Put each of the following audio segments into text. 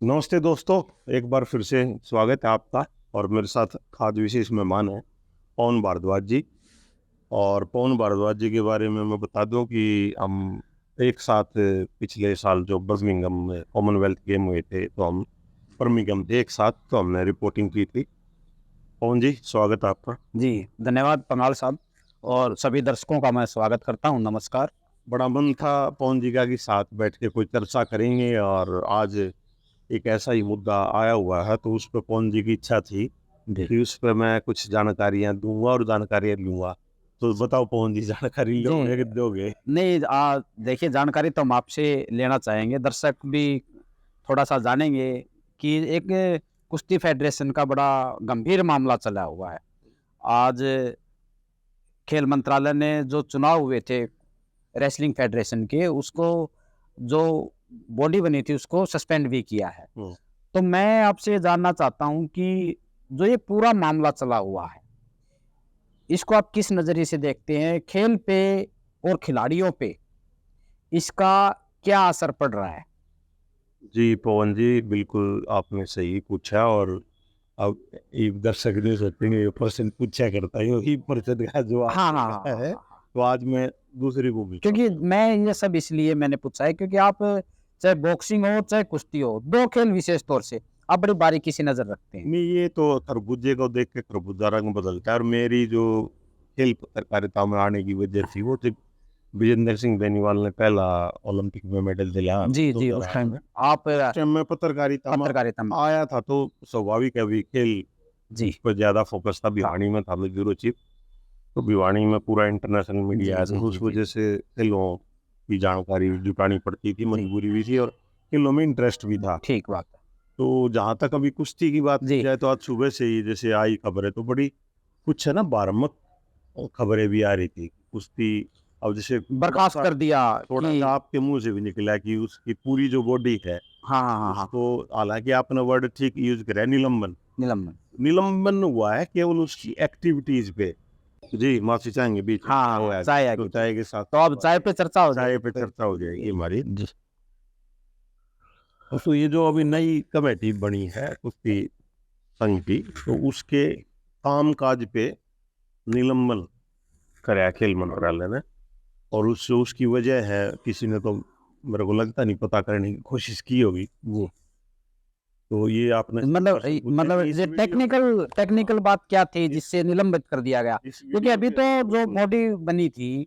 नमस्ते दोस्तों, एक बार फिर से स्वागत है आपका। और मेरे साथ आज विशेष मेहमान हैं पवन भारद्वाज जी। और पवन भारद्वाज जी के बारे में मैं बता दूं कि हम एक साथ पिछले साल जो बर्मिंघम में कॉमनवेल्थ गेम हुए थे, तो हम बर्मिंघम थे एक साथ, तो हमने रिपोर्टिंग की थी। पवन जी, स्वागत है आपका। जी, धन्यवाद पंगाल साहब और सभी दर्शकों का मैं स्वागत करता हूं। नमस्कार। बड़ा मन था पवन जी का कि साथ बैठ के कोई चर्चा करेंगे, और आज एक ऐसा ही मुद्दा आया हुआ है, तो उस पर पवन जी की इच्छा थी कि उस पर मैं कुछ जानकारियां दूंगा और जानकारियां लूंगा। तो बताओ पवन जी, जानकारी लोगे कि दोगे? नहीं, देखिए, जानकारी तो हम आपसे लेना चाहेंगे, दर्शक भी थोड़ा सा जानेंगे कि एक कुश्ती फेडरेशन का बड़ा गंभीर मामला चला हुआ है। आज खेल मंत्रालय ने जो चुनाव हुए थे रेसलिंग फेडरेशन के, उसको जो बॉडी बनी थी उसको सस्पेंड भी किया है। तो मैं आपसे जानना चाहता हूं कि जो ये पूरा मामला चला हुआ है, इसको आप किस नजरिए से देखते हैं? खेल पे और खिलाड़ियों पे इसका क्या असर पड़ रहा है? जी पवन जी, बिल्कुल आपने सही पूछा। और अब एक दर्शक जो सोचेंगे ये प्रश्न पूछा करता है, यही प्रश्न का जवाब हाँ, हाँ, देता हाँ, है। हाँ, हाँ। तो आज मैं दूसरी भूमिका, क्योंकि मैं ये सब इसलिए मैंने पूछा है क्योंकि आप चाहे बॉक्सिंग हो चाहे कुश्ती हो, दो खेल विशेष तौर से आप बड़ी बारीकी से नजर रखते हैं। नहीं, ये तो खरबूजे को देख के खरबूजा रंग बदलता है। और मेरी जो खेल पत्रकारिता में आने की वजह थी, वो थी विजेंद्र सिंह बेनीवाल ने पहला ओलंपिक में मेडल दिलाया जी जी, उस टाइम आप मैं पत्रकारिता में आया था, तो स्वाभाविक है भी खेल जी पर ज्यादा फोकस था। भिवानी में था मैं ब्यूरो चीफ, तो भिवानी में पूरा इंटरनेशनल मीडिया है, तो उस वजह से खेलों की जानकारी जुटानी पड़ती थी, मजबूरी भी थी और खेलों में इंटरेस्ट भी था। ठीक बात है। तो जहाँ तक अभी कुश्ती की बात की जाए, तो आज सुबह से ही जैसे आई खबरें, तो बड़ी कुछ है ना, बारमक खबरें भी आ रही थी कुश्ती। अब जैसे बर्खास्त कर दिया थोड़ा सा आपके मुंह से भी निकला कि उसकी पूरी जो बॉडी है, हाँ हाँ हाँ, उसको, हालांकि आपने वर्ड ठीक यूज करा है, निलंबन। निलंबन निलंबन हुआ है केवल उसकी एक्टिविटीज पे। जी माफी चाहेंगे बीच में। हाँ, चाय तो चाय के साथ, तो अब चाय पे चर्चा हो चाय पे चर्चा हो जाएगी हमारी। तो ये जो अभी नई कमेटी बनी है कुश्ती संघ की, तो उसके कामकाज पे निलंबन कराया खेल मंत्रालय ने। और उसकी वजह है, किसी ने तो मेरे को लगता नहीं पता करने की कोशिश की होगी वो। तो ये आपने मतलब ये टेक्निकल बात क्या थी जिससे निलंबित कर दिया गया? क्योंकि अभी तो जो बॉडी बनी थी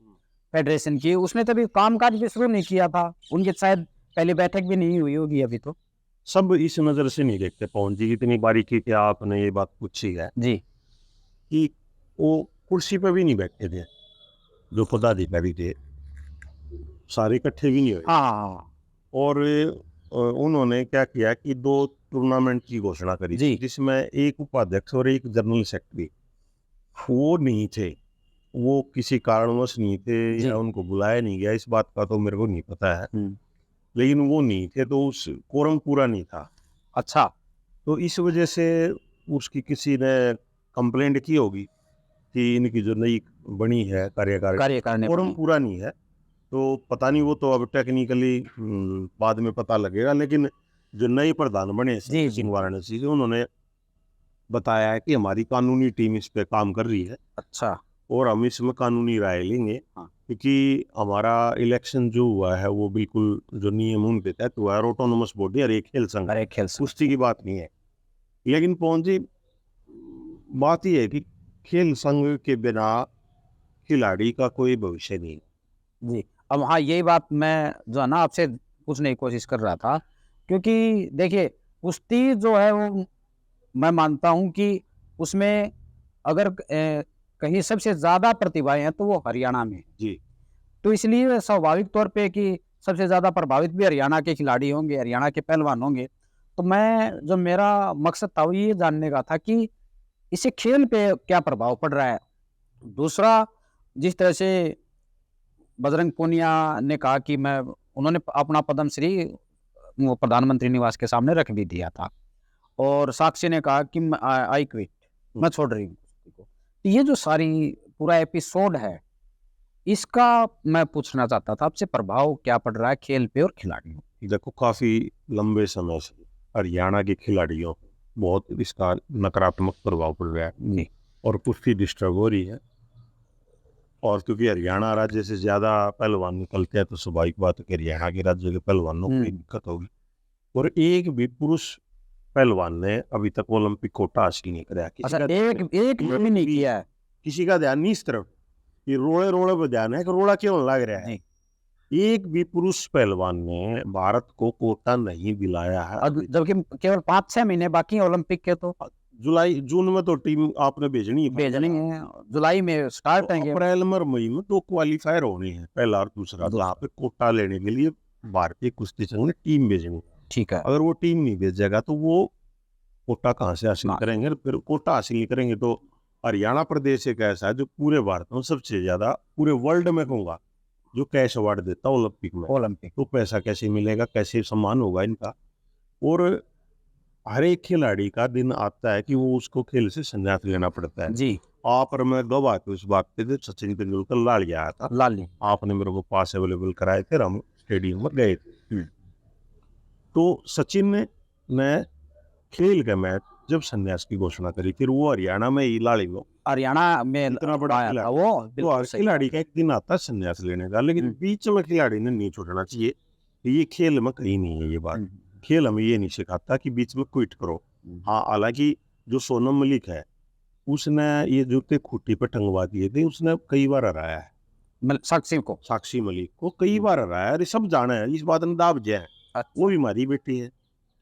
फेडरेशन की, उसने तो अभी कामकाज भी शुरू नहीं किया था, उनकी शायद पहली बैठक भी नहीं हुई होगी अभी तो। सब इस नजर से नहीं देखते पवन जी, इतनी बारीकी से आपने ये बात पूछी है जी कि वो कुर्सी पे भी नहीं बैठे थे, जो पदाधिकारी थे सारे इकट्ठे भी नहीं हुए। हाँ, और उन्होंने क्या किया कि 2 टूर्नामेंट की घोषणा करी थी, जिसमें एक उपाध्यक्ष और एक जनरल सेक्रेटरी। वो नहीं थे, वो किसी कारणवश नहीं थे या उनको बुलाया नहीं गया, इस बात का तो मेरे को नहीं पता है, लेकिन वो नहीं थे, तो उस कोरम पूरा नहीं था। अच्छा, तो इस वजह से उसकी किसी ने कंप्लेंट की होगी कि इनकी जो नई बनी है कार्यकारिणी, कोरम पूरा नहीं है। तो पता नहीं, वो तो अब टेक्निकली बाद में पता लगेगा। लेकिन जो नए प्रधान बने सिंह वाराणसी से, उन्होंने बताया है कि हमारी कानूनी टीम इस पे काम कर रही है। अच्छा, और हम इसमें कानूनी राय लेंगे, क्योंकि हमारा इलेक्शन जो हुआ है वो बिल्कुल जो नियम उनके तहत हुआ है, ऑटोनोमस बॉडी और एक खेल संघ, कुश्ती की बात नहीं है। लेकिन पवन जी, बात यह है कि खेल संघ के बिना खिलाड़ी का कोई भविष्य नहीं। जी, अब हाँ, यही बात मैं जो है ना आपसे पूछने की कोशिश कर रहा था, क्योंकि देखिए कुश्ती जो है वो मैं मानता हूँ कि उसमें अगर कहीं सबसे ज्यादा प्रतिभाएं हैं तो वो हरियाणा में जी, तो इसलिए स्वाभाविक तौर पे कि सबसे ज्यादा प्रभावित भी हरियाणा के खिलाड़ी होंगे, हरियाणा के पहलवान होंगे। तो मैं जो मेरा मकसद था वो ये जानने का था कि इससे खेल पे क्या प्रभाव पड़ रहा है। दूसरा, जिस तरह से बजरंग पूनिया ने कहा कि मैं उन्होंने अपना पद्मश्री वो प्रधानमंत्री निवास के सामने रख भी दिया था, और साक्षी ने कहा कि आई क्विट, मैं छोड़ रही हूँ कुश्ती को। तो ये जो सारी पूरा एपिसोड है, इसका मैं पूछना चाहता था आपसे, प्रभाव क्या पड़ रहा है खेल पे और खिलाड़ियों? देखो काफी लंबे समय से हरियाणा के खिलाड़ियों को बहुत इसका नकारात्मक प्रभाव पड़ रहा है जी और कुश्ती डिस्टर्ब हो रही है। और क्योंकि हरियाणा राज्य से ज़्यादा पहलवान निकलते हैं तो स्वाभाविक बात है कि हरियाणा के राज्य के पहलवानों को दिक्कत होगी। और एक भी पुरुष पहलवान ने अभी तक ओलंपिक कोटा हासिल नहीं कराया। अच्छा, एक भी नहीं किया है। किसी का ध्यान नहीं इस तरफ, ये रोड़े रोड़े पर ध्यान है कि रोड़ा क्यों लग रहा है। एक भी पुरुष पहलवान ने भारत को कोटा नहीं दिलाया है, जबकि केवल 5-6 महीने बाकी हैं ओलंपिक के। तो जून में तो टीम आपने भेजनी है, जुलाई में स्टार्ट होंगे। अप्रैल में मई में 2 क्वालिफायर होने हैं, पहला और दूसरा। तो यहाँ पे कोटा लेने के लिए भारतीय कुश्ती संघ ने टीम भेजनी। ठीक है, अगर वो टीम नहीं भेजेगा तो वो कोटा कहाँ से हासिल करेंगे। फिर कोटा हासिल नहीं करेंगे तो हरियाणा प्रदेश एक ऐसा है जो पूरे भारत में सबसे ज्यादा, पूरे वर्ल्ड में कहूँगा, जो कैश अवार्ड देता ओलंपिक में। तो पैसा कैसे मिलेगा, कैसे सम्मान होगा इनका। और हर एक खिलाड़ी का दिन आता है कि वो उसको खेल से संन्यास लेना पड़ता है जी। आप और मैं गवाह के उस बात पे थे, सचिन तेंदुलकर लाली आया था, लाली आपने मेरे को पास अवेलेबल कराए थे, हम स्टेडियम में गए थे। तो सचिन ने खेल का मैच जब संन्यास की घोषणा करी थी, वो हरियाणा में ही लाली में, हरियाणा में इतना बड़ा आया था वो। तो हर खिलाड़ी का एक दिन आता है संन्यास लेने का, लेकिन बीच में खिलाड़ी ने नहीं छोड़ना चाहिए। ये खेल में कहीं नहीं है ये बात। खेल हमें ये नहीं सिखाता कि बीच में क्विट करो। हाँ, हालांकि जो सोनम मलिक है उसने ये जूते खूटी पर टंगवा दिए थे, उसने कई बार हराया है साक्षी मलिक को कई बार हराया है। सब जाना है, इस बात में दाब जय है। वो भी हमारी बेटी है,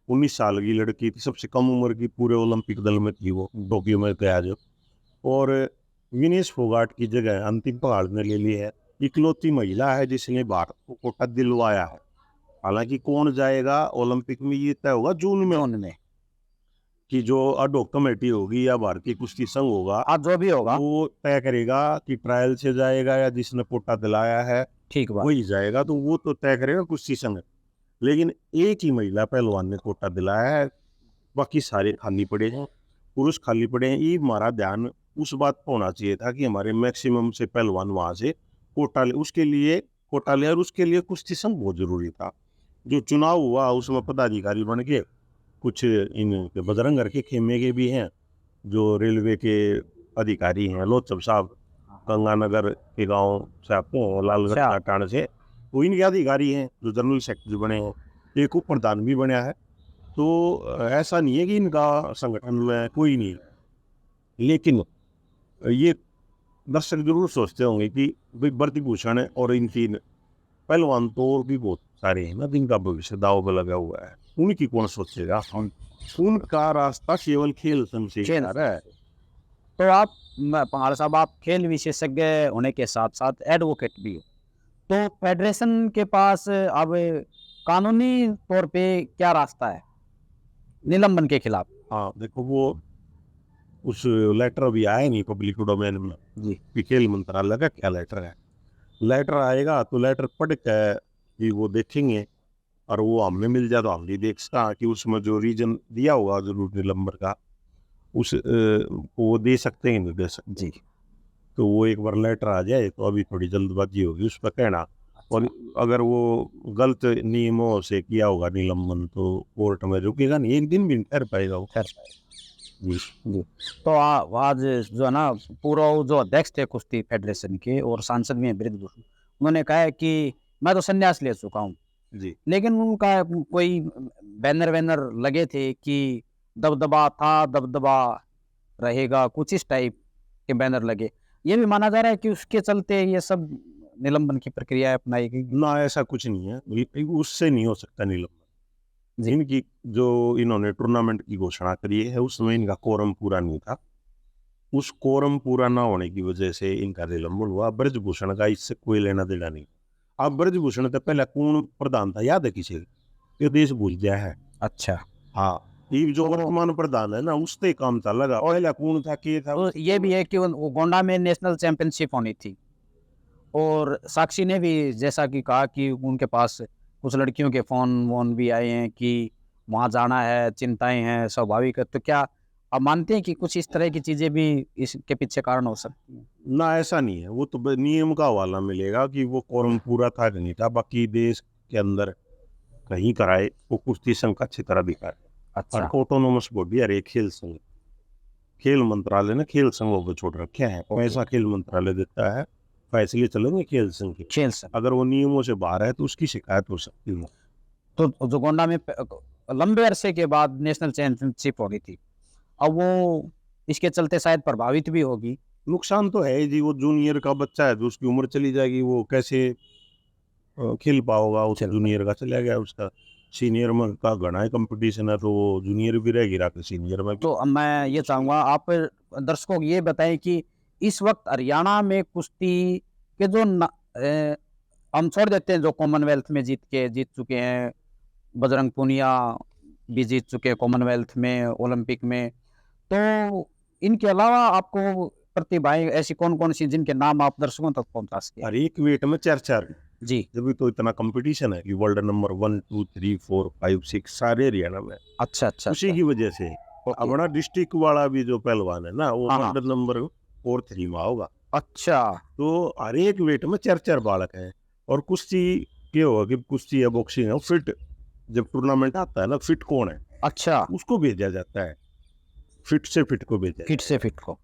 19 साल की लड़की थी, सबसे कम उम्र की पूरे ओलंपिक दल में थी वो, टोक्यो में गया जो। और विनेश फोगाट की जगह अंतिम पहाड़ ने ले ली है। इकलौती महिला है जिसने भारत को कोटा दिलवाया है। हालांकि कौन जाएगा ओलंपिक में ये तय होगा जून में कि जो अडोक कमेटी होगी या भारतीय कुश्ती संघ होगा, जो भी होगा वो तय करेगा कि ट्रायल से जाएगा या जिसने कोटा दिलाया है ठीक वही जाएगा। तो वो तो तय करेगा कुश्ती संघ। लेकिन एक ही महिला पहलवान ने कोटा दिलाया है, बाकी सारे खाली पड़े हैं, पुरुष खाली पड़े हैं। ये हमारा ध्यान उस बात पर होना चाहिए था कि हमारे मैक्सिमम से पहलवान वहां से कोटा ले, उसके लिए कोटा ले। और उसके लिए कुश्ती संघ बहुत जरूरी था। जो चुनाव हुआ उसमें पदाधिकारी बन के कुछ इन बजरंग के खेमे के भी हैं, जो रेलवे के अधिकारी हैं, लोचब साहब गंगानगर के गांव से आते हैं, लालगढ़ टाण से, वो इनके अधिकारी हैं जो जनरल सेक्रेटरी बने हैं। एक उप प्रधान भी बना है। तो ऐसा नहीं है कि इनका संगठन में कोई नहीं। लेकिन ये दर्शक जरूर सोचते होंगे कि भाई ब्रजभूषण और इन तीन पहलवान तो और भी बहुत सारे हैं ना जिनका भविष्य दाव पर लगा हुआ है, उनकी कौन सोचेगा। उनका रास्ता केवल खेल संघ से है। तो आप पंगाल साहब, आप खेल विशेषज्ञ होने के साथ साथ एडवोकेट भी हो, तो फेडरेशन के पास अब कानूनी तौर पे क्या रास्ता है निलंबन के खिलाफ? हाँ देखो, वो उस लेटर अभी आया नहीं पब्लिक डोमेन में जी, खेल मंत्रालय का क्या लेटर है। लेटर आएगा तो लेटर पढ़ के वो देखेंगे, और वो हमें मिल जाए तो हम भी देख सकते कि उसमें जो रीजन दिया होगा जरूर निलंबन का, उस वो दे सकते हैं, नहीं दे सकते जी। तो वो एक बार लेटर आ जाए तो अभी थोड़ी जल्दबाजी होगी उस पर कहना। और अगर वो गलत नियमों से किया होगा निलंबन तो कोर्ट में रुकेगा नहीं, एक दिन भी ठहर पाएगा वो। जी जी। तो आज जो है ना, पूरा जो अध्यक्ष थे कुश्ती फेडरेशन के और सांसद भी हैं ब्रजभूषण, उन्होंने कहा है कि मैं तो संन्यास ले चुका हूँ जी। लेकिन उनका कोई बैनर लगे थे कि दबदबा था, दबदबा रहेगा, कुछ इस टाइप के बैनर लगे। ये भी माना जा रहा है कि उसके चलते ये सब निलंबन की प्रक्रिया अपनाई गई। ना, ऐसा कुछ नहीं है, उससे नहीं हो सकता निलंबन। इनकी जो इन्होंने टूर्नामेंट की घोषणा करी है उसमें इनका कोरम पूरा नहीं था। उस कोरम पूरा ना होने की वजह से इनका निलंबन हुआ। ब्रजभूषण का इससे कोई लेना देना नहीं। अब ब्रजभूषण तो पहले कौन प्रधान था याद है किसी? ये देश भूल गया है। अच्छा, हाँ, ये जो वर्तमान प्रधान है ना उससे काम चलेगा। पहले कौन था, क्या था? तो ये भी है कि वो गोंडा में नेशनल चैंपियनशिप होनी थी, और साक्षी ने भी जैसा कि कहा कि उनके पास कुछ लड़कियों के फोन भी आए हैं कि वहाँ जाना है, चिंताएं हैं, स्वाभाविक है। तो क्या आप मानते हैं कि कुछ इस तरह की चीजें भी इसके पीछे कारण हो सकती हैं? ना, ऐसा नहीं है। वो तो नियम का हवाला मिलेगा कि वो कोरम पूरा था कि नहीं था। बाकी देश के अंदर कहीं कराए वो कुश्ती संघ अच्छी तरह दिखाए। अच्छा और ऑटोनोमस बॉडी है एक खेल संघ। खेल मंत्रालय ने खेल संघों को छोड़ रखे हैं, पैसा खेल मंत्रालय देता है, फैसले चलेंगे खेल संघ के। खेल संघ। अगर वो नियमों से बाहर है तो उसकी शिकायत हो सकती है। तो जोगोंडा में लंबे अरसे के बाद नेशनल चैंपियनशिप हो गई थी, अब वो इसके चलते शायद प्रभावित भी होगी। नुकसान तो है जी, वो जूनियर का बच्चा है जो उसकी उम्र चली जाएगी, वो कैसे खेल पाओगा। उस जूनियर का चला गया, उसका सीनियर में का घना है कंपटीशन है, तो वो जूनियर भी रहेगी रात सीनियर में भी। तो अब मैं ये चाहूंगा आप दर्शकों को ये बताएं कि इस वक्त हरियाणा में कुश्ती के जो हम छोड़ देते हैं जो कॉमनवेल्थ में जीत चुके हैं, बजरंग पूनिया भी जीत चुके हैं कॉमनवेल्थ में, ओलंपिक में, तो इनके अलावा आपको प्रतिभाएं ऐसी कौन कौन सी जिनके नाम आप दर्शकों तक पहुंचा सके? हर एक वेट में 4-4 जी, जब तो इतना कंपटीशन है कि वर्ल्ड नंबर 1 2 3 4 5 6 सारे हरियाणा में। अच्छा अच्छा उसी की वजह से अपना डिस्ट्रिक्ट वाला भी जो पहलवान है ना, वो हाँ, वर्ल्ड नंबर 4 3 में होगा। अच्छा तो हर एक वेट में 4-4 बालक हैं। और कुश्ती ये होगा कि कुश्ती या बॉक्सिंग है, फिट जब टूर्नामेंट आता है ना, फिट कौन है अच्छा, उसको भेजा जाता है, फिट से फिट को भेजा फिट से फिट को।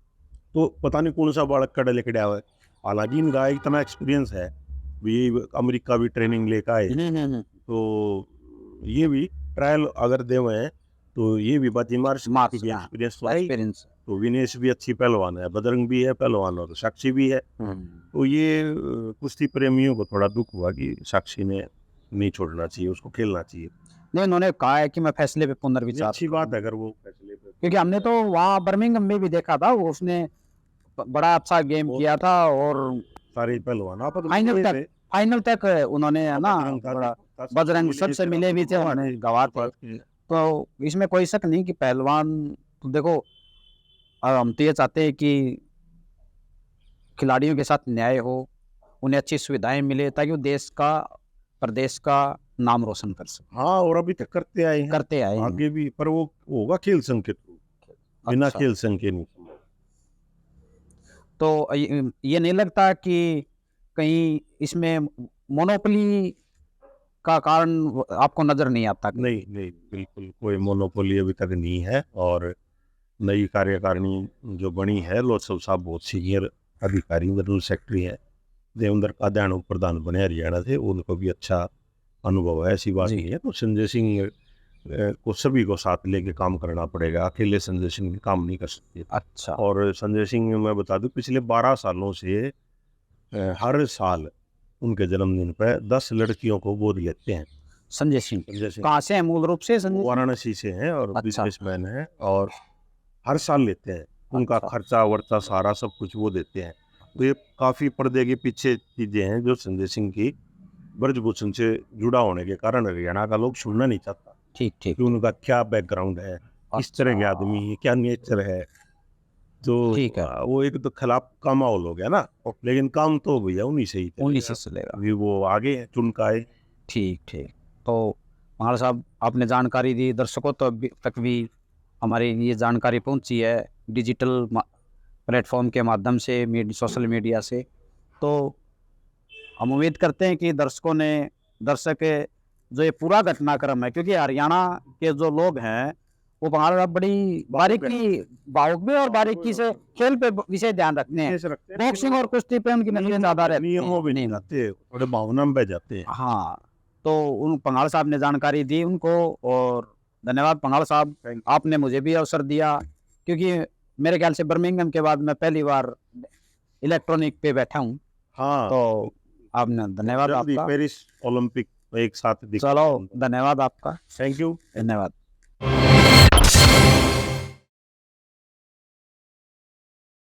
तो पता नहीं कौन सा बालक कड़ा लेके आया है। हालांकि इनका इतना एक्सपीरियंस है, ये अमेरिका भी ट्रेनिंग लेकर आए, तो ये भी ट्रायल अगर दे हुए हैं तो ये भी बात एक्सपीरियंस तो है। एक्सपीरियंस। तो विनेश भी अच्छी पहलवान है, बजरंग भी है पहलवान, और साक्षी भी है। तो ये कुश्ती प्रेमियों को थोड़ा दुख हुआ कि साक्षी ने नहीं छोड़ना चाहिए, उसको खेलना चाहिए। नहीं, उन्होंने कहा है कि मैं फैसले पे ये पुनर्विचार अच्छी बात है अगर वो फैसले पे, क्योंकि हमने तो वहाँ बर्मिंघम में भी देखा था, वो उसने बड़ा अच्छा गेम किया था और सारे पहलवान आप फाइनल तक उन्होंने है ना, बड़ा बजरंग सबसे मिले भी थे, उन्होंने गवाह थे। तो इसमें कोई शक नहीं कि पहलवान, तो देखो हम तो ये चाहते हैं कि खिलाड़ियों के साथ न्याय हो, उन्हें अच्छी सुविधाएं मिले ताकि वो देश का, प्रदेश का नाम रोशन कर सके। हाँ, और अभी तक करते आए हैं आगे भी, पर वो होगा खेल संघ के थ्रू, बिना अच्छा। खेल संघ के नहीं। तो ये नहीं लगता कि कहीं इसमें मोनोपोली का कारण आपको नजर नहीं आता? नहीं नहीं, बिल्कुल कोई मोनोपोली अभी तक नहीं है। और नई कार्यकारिणी जो बनी है, लोचव साहब बहुत सीनियर अधिकारी, जनरल सेक्रेटरी है, देवेंद्र का ध्यान प्रधान बने हरियाणा से, उनको भी अच्छा अनुभव है, ऐसी बात नहीं है। तो संजय सिंह को सभी को साथ लेके काम करना पड़ेगा, अकेले संजय सिंह काम नहीं कर सकते। अच्छा। और संजय सिंह मैं बता दूं, पिछले 12 सालों से हर साल उनके जन्मदिन पर 10 लड़कियों को गोद लेते हैं। संजय सिंह कहाँ से हैं मूल रूप से? संजय वाराणसी से हैं और अच्छा। बिजनेसमैन हैं, और हर साल लेते हैं। उनका अच्छा। खर्चा वर्चा सारा सब कुछ वो देते हैं। तो ये काफ़ी पर्दे के पीछे चीज़ें हैं जो संजय सिंह की ब्रजभूषण से जुड़ा होने के कारण हरियाणा का लोग सुनना नहीं चाहता। ठीक ठीक। कि उनका क्या बैकग्राउंड है, किस तरह के आदमी है, क्या नेचर है। तो ठीक है। वो एक तो खिलाफ का माहौल हो गया ना, लेकिन काम तो भैया उन्हीं से ही चलेगा। उन्हीं से चलेगा। अभी वो आगे हैं, चुनकाए। ठीक ठीक। तो महाराज साहब, आपने जानकारी दी, दर्शकों तो अभी तक भी हमारी ये जानकारी पहुंची है डिजिटल प्लेटफॉर्म के माध्यम से, सोशल मीडिया से। तो हम उम्मीद करते हैं कि दर्शक जो ये पूरा घटनाक्रम है, क्योंकि हरियाणा के जो लोग हैं वो हमारा बड़ी बारीकी भावुक भी और बारीकी से खेल पे विशेष ध्यान रखते हैं। बॉक्सिंग और कुश्ती पे उनकी नजरें ज्यादा रहती हैं, नियमों भी नहीं जाते, थोड़े भावना में बह जाते हैं। हाँ, तो उन पंगाल साहब ने जानकारी दी उनको, और धन्यवाद पंगाल साहब, आपने मुझे भी अवसर दिया, क्योंकि मेरे ख्याल से बर्मिंघम के बाद मैं पहली बार इलेक्ट्रॉनिक पे बैठा हूँ। हाँ, तो आपने धन्यवाद आपका। पेरिस ओलंपिक एक साथ चलो, धन्यवाद आपका। Thank you. धन्यवाद।